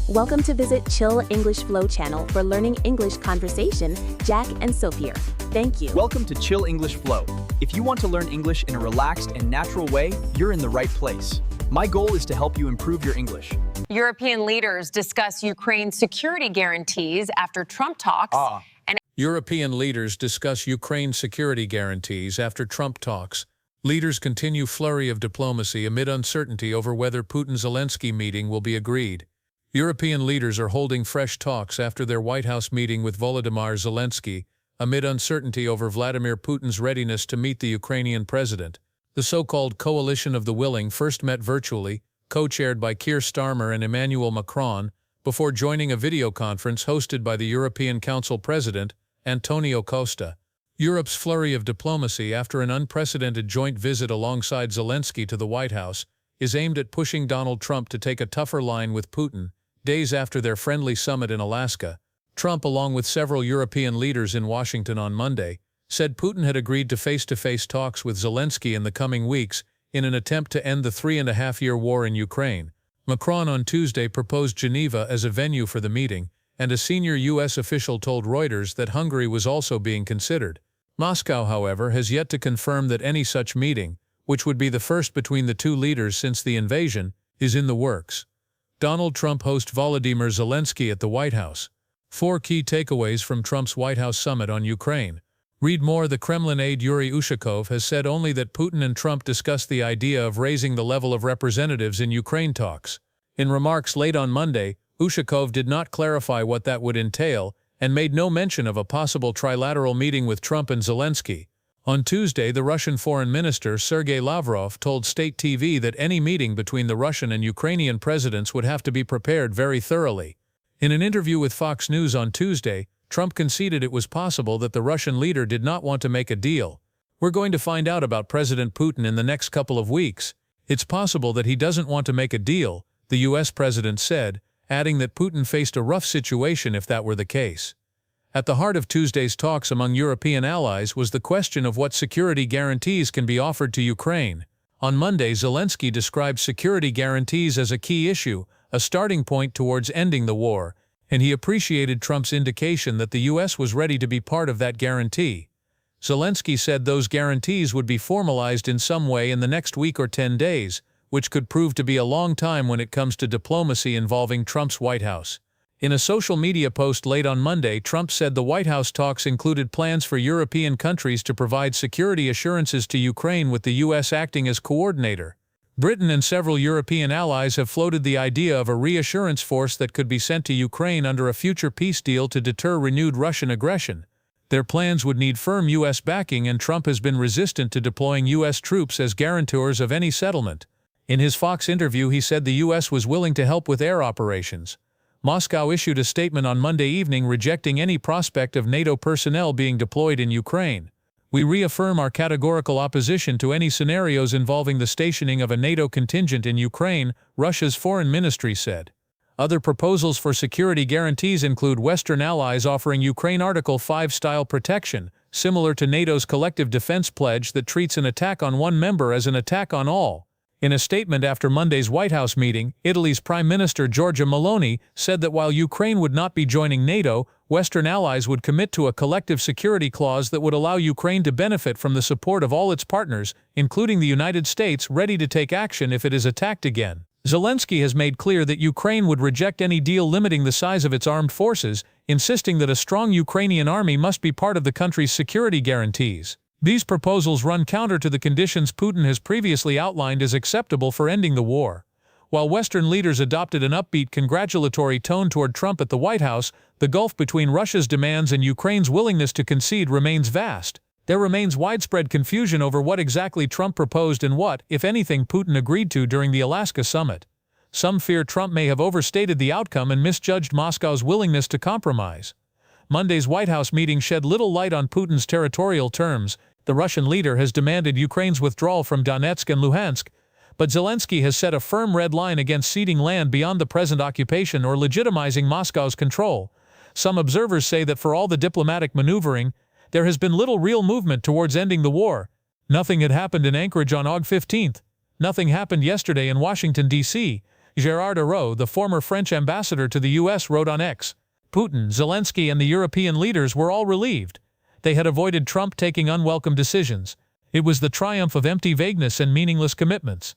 Welcome to visit Chill English Flow channel for learning English conversation. Jack and Soph here. Thank you. Welcome to Chill English Flow. If you want to learn English in a relaxed and natural way, you're in the right place. My goal is to help you improve your English. European leaders discuss Ukraine's security guarantees after Trump talks. European leaders discuss Ukraine security guarantees after Trump talks. Leaders continue flurry of diplomacy amid uncertainty over whether Putin-Zelensky meeting will be agreed. European leaders are holding fresh talks after their White House meeting with Volodymyr Zelensky, amid uncertainty over Vladimir Putin's readiness to meet the Ukrainian president. The so-called Coalition of the Willing first met virtually, co-chaired by Keir Starmer and Emmanuel Macron, before joining a video conference hosted by the European Council President, Antonio Costa. Europe's flurry of diplomacy after an unprecedented joint visit alongside Zelensky to the White House is aimed at pushing Donald Trump to take a tougher line with Putin. Days after their friendly summit in Alaska, Trump, along with several European leaders in Washington on Monday, said Putin had agreed to face-to-face talks with Zelensky in the coming weeks in an attempt to end the 3.5-year war in Ukraine. Macron on Tuesday proposed Geneva as a venue for the meeting, and a senior U.S. official told Reuters that Hungary was also being considered. Moscow, however, has yet to confirm that any such meeting, which would be the first between the two leaders since the invasion, is in the works. Donald Trump hosts Volodymyr Zelensky at the White House. 4 key takeaways from Trump's White House summit on Ukraine. Read more. The Kremlin aide Yuri Ushakov has said only that Putin and Trump discussed the idea of raising the level of representatives in Ukraine talks. In remarks late on Monday, Ushakov did not clarify what that would entail and made no mention of a possible trilateral meeting with Trump and Zelensky. On Tuesday, the Russian Foreign Minister Sergei Lavrov told state TV that any meeting between the Russian and Ukrainian presidents would have to be prepared very thoroughly. In an interview with Fox News on Tuesday, Trump conceded it was possible that the Russian leader did not want to make a deal. "We're going to find out about President Putin in the next couple of weeks. It's possible that he doesn't want to make a deal," the U.S. president said, adding that Putin faced a rough situation if that were the case. At the heart of Tuesday's talks among European allies was the question of what security guarantees can be offered to Ukraine. On Monday, Zelensky described security guarantees as a key issue, a starting point towards ending the war, and he appreciated Trump's indication that the U.S. was ready to be part of that guarantee. Zelensky said those guarantees would be formalized in some way in the next week or 10 days, which could prove to be a long time when it comes to diplomacy involving Trump's White House. In a social media post late on Monday, Trump said the White House talks included plans for European countries to provide security assurances to Ukraine, with the U.S. acting as coordinator. Britain and several European allies have floated the idea of a reassurance force that could be sent to Ukraine under a future peace deal to deter renewed Russian aggression. Their plans would need firm U.S. backing, and Trump has been resistant to deploying U.S. troops as guarantors of any settlement. In his Fox interview, he said the U.S. was willing to help with air operations. Moscow issued a statement on Monday evening rejecting any prospect of NATO personnel being deployed in Ukraine. "We reaffirm our categorical opposition to any scenarios involving the stationing of a NATO contingent in Ukraine," Russia's foreign ministry said. Other proposals for security guarantees include Western allies offering Ukraine Article 5-style protection, similar to NATO's collective defense pledge that treats an attack on one member as an attack on all. In a statement after Monday's White House meeting, Italy's Prime Minister Giorgia Meloni said that while Ukraine would not be joining NATO, Western allies would commit to a collective security clause that would allow Ukraine to benefit from the support of all its partners, including the United States, ready to take action if it is attacked again. Zelensky has made clear that Ukraine would reject any deal limiting the size of its armed forces, insisting that a strong Ukrainian army must be part of the country's security guarantees. These proposals run counter to the conditions Putin has previously outlined as acceptable for ending the war. While Western leaders adopted an upbeat, congratulatory tone toward Trump at the White House, the gulf between Russia's demands and Ukraine's willingness to concede remains vast. There remains widespread confusion over what exactly Trump proposed and what, if anything, Putin agreed to during the Alaska summit. Some fear Trump may have overstated the outcome and misjudged Moscow's willingness to compromise. Monday's White House meeting shed little light on Putin's territorial terms. The Russian leader has demanded Ukraine's withdrawal from Donetsk and Luhansk, but Zelensky has set a firm red line against ceding land beyond the present occupation or legitimizing Moscow's control. Some observers say that for all the diplomatic maneuvering, there has been little real movement towards ending the war. Nothing had happened in Anchorage on August 15. Nothing happened yesterday in Washington, D.C. Gérard Araud, the former French ambassador to the U.S., wrote on X, Putin, Zelensky, and the European leaders were all relieved. They had avoided Trump taking unwelcome decisions. It was the triumph of empty vagueness and meaningless commitments.